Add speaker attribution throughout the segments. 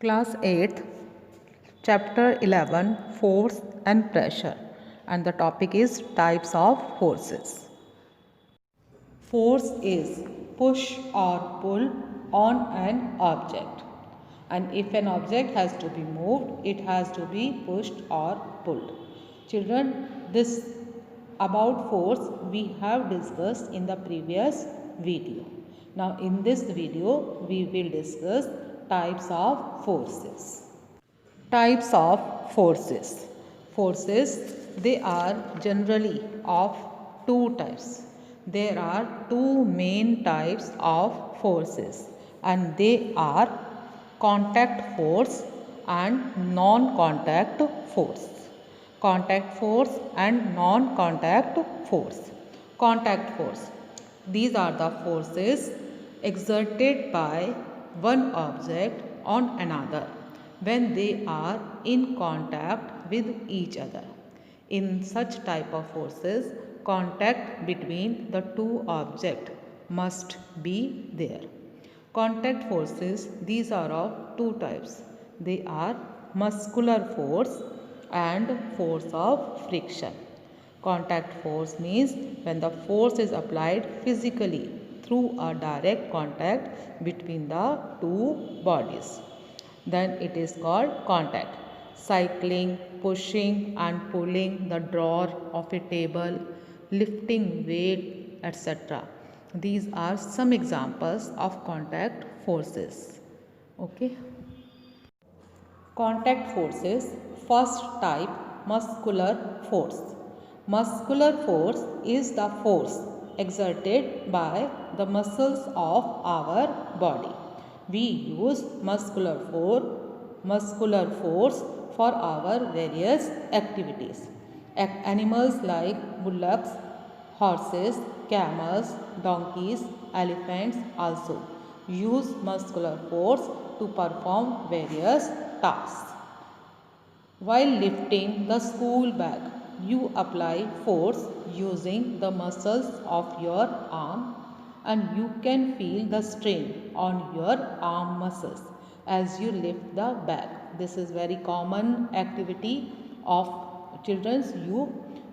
Speaker 1: Class 8th, Chapter 11, Force and Pressure, and the topic is Types of Forces. Force is push or pull on an object, and if an object has to be moved, it has to be pushed or pulled. Children, this about force we have discussed in the previous video. Now in this video we will discuss types of forces. Types of forces. Forces, they are generally of two types. There are two main types of forces, and they are contact force and non-contact force. Contact force and non-contact force. Contact force. These are the forces exerted by one object on another when they are in contact with each other. In such type of forces, contact between the two objects must be there. Contact forces, these are of two types. They are muscular force and force of friction. Contact force means when the force is applied physically through a direct contact between the two bodies, then it is called contact. Cycling, pushing and pulling the drawer of a table, lifting weight, etc. These are some examples of contact forces. Okay. Contact forces. First type, muscular force. Muscular force is the force exerted by the muscles of our body. We use muscular force for our various activities. Animals like bullocks, horses, camels, donkeys, elephants also use muscular force to perform various tasks. While lifting the school bag, you apply force using the muscles of your arm, and you can feel the strain on your arm muscles as you lift the bag. This is very common activity of children's.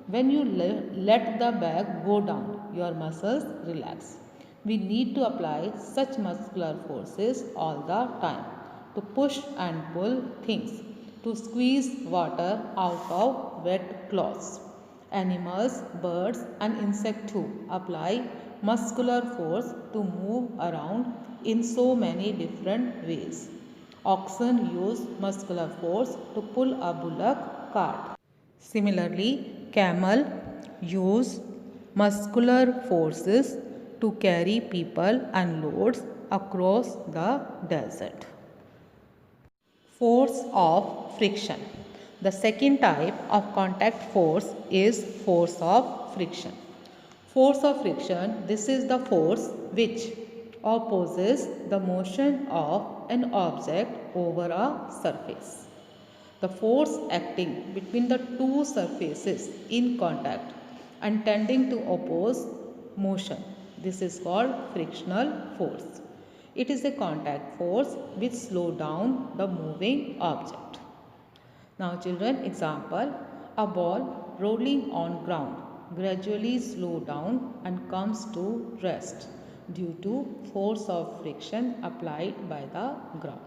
Speaker 1: When you let the bag go down, your muscles relax. We need to apply such muscular forces all the time to push and pull things, to squeeze water out of wet cloths. Animals, birds and insects too apply muscular force to move around in so many different ways. Oxen use muscular force to pull a bullock cart. Similarly, camel use muscular forces to carry people and loads across the desert. Force of friction. The second type of contact force is force of friction. Force of friction, this is the force which opposes the motion of an object over a surface. The force acting between the two surfaces in contact and tending to oppose motion. This is called frictional force. It is a contact force which slows down the moving object. Now children, example, a ball rolling on ground gradually slows down and comes to rest due to force of friction applied by the ground.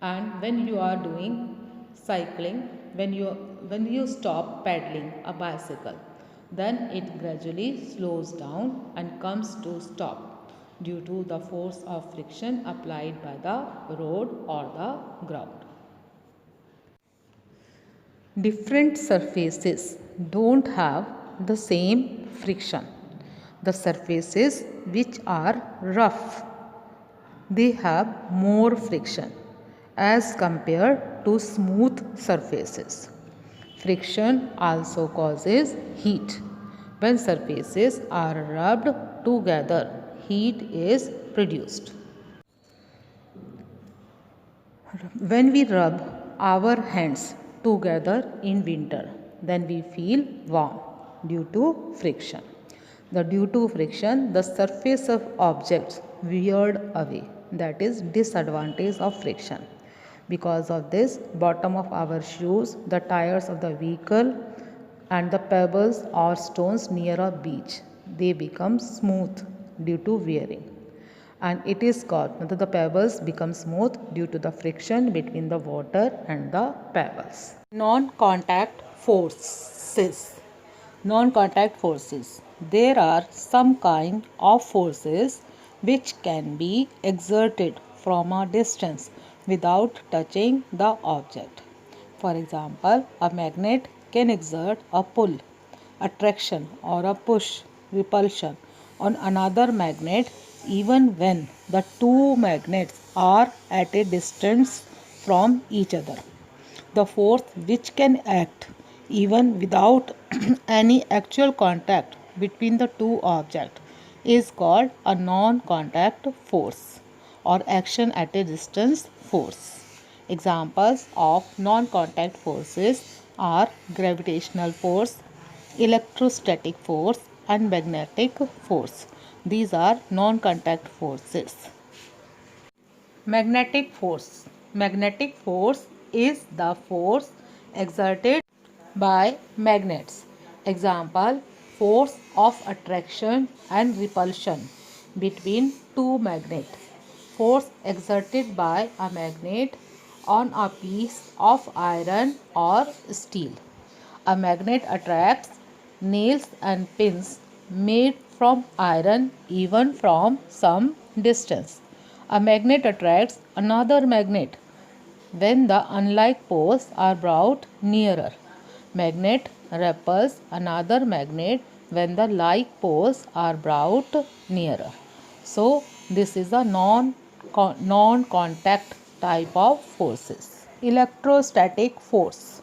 Speaker 1: And when you are doing cycling, when you stop pedaling a bicycle, then it gradually slows down and comes to stop due to the force of friction applied by the road or the ground. Different surfaces don't have the same friction. The surfaces which are rough, they have more friction as compared to smooth surfaces. Friction also causes heat. When surfaces are rubbed together, heat is produced. When we rub our hands together in winter, then we feel warm due to friction. Due to friction, the surface of objects weared away. That is disadvantage of friction. Because of this, bottom of our shoes, the tires of the vehicle, and the pebbles or stones near a beach, they become smooth due to wearing. And it is called, the pebbles become smooth due to the friction between the water and the pebbles. Non-contact forces. Non-contact forces. There are some kind of forces which can be exerted from a distance without touching the object. For example, a magnet can exert a pull, attraction, or a push, repulsion on another magnet even when the two magnets are at a distance from each other. The force which can act even without any actual contact between the two objects is called a non-contact force or action at a distance force. Examples of non-contact forces are gravitational force, electrostatic force, and magnetic force. These are non-contact forces. Magnetic force. Magnetic force is the force exerted by magnets. Example, force of attraction and repulsion between two magnets. Force exerted by a magnet on a piece of iron or steel. A magnet attracts nails and pins made from iron even from some distance. A magnet attracts another magnet when the unlike poles are brought nearer. Magnet repels another magnet when the like poles are brought nearer. So, this is a non-contact type of forces. Electrostatic force.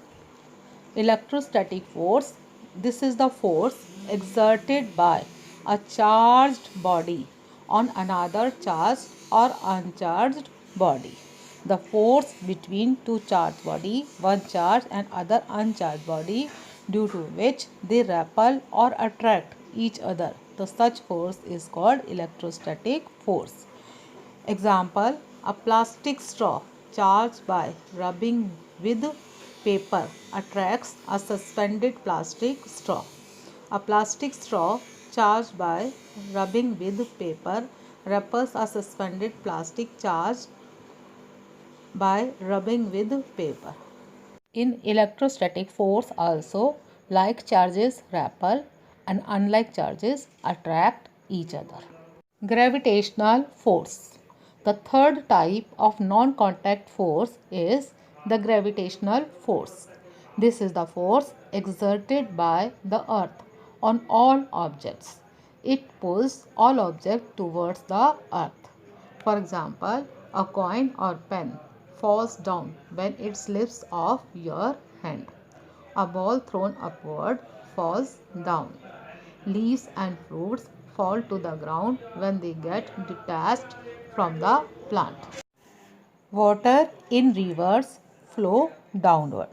Speaker 1: Electrostatic force, this is the force exerted by a charged body on another charged or uncharged body. The force between two charged body, one charged and other uncharged body, due to which they repel or attract each other. So such force is called electrostatic force. Example, a plastic straw charged by rubbing with paper attracts a suspended plastic straw. A plastic straw charged by rubbing with paper repels a suspended plastic charge by rubbing with paper. In electrostatic force also, like charges repel and unlike charges attract each other. Gravitational force. The third type of non-contact force is the gravitational force. This is the force exerted by the earth on all objects. It pulls all objects towards the earth. For example, a coin or pen falls down when it slips off your hand. A ball thrown upward falls down. Leaves and fruits fall to the ground when they get detached from the plant. Water in rivers flow downward.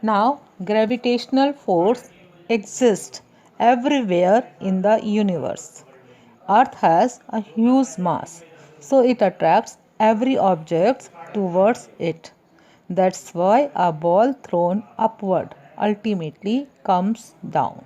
Speaker 1: Now, gravitational force exists everywhere in the universe. Earth has a huge mass, so it attracts every object towards it. That's why a ball thrown upward ultimately comes down.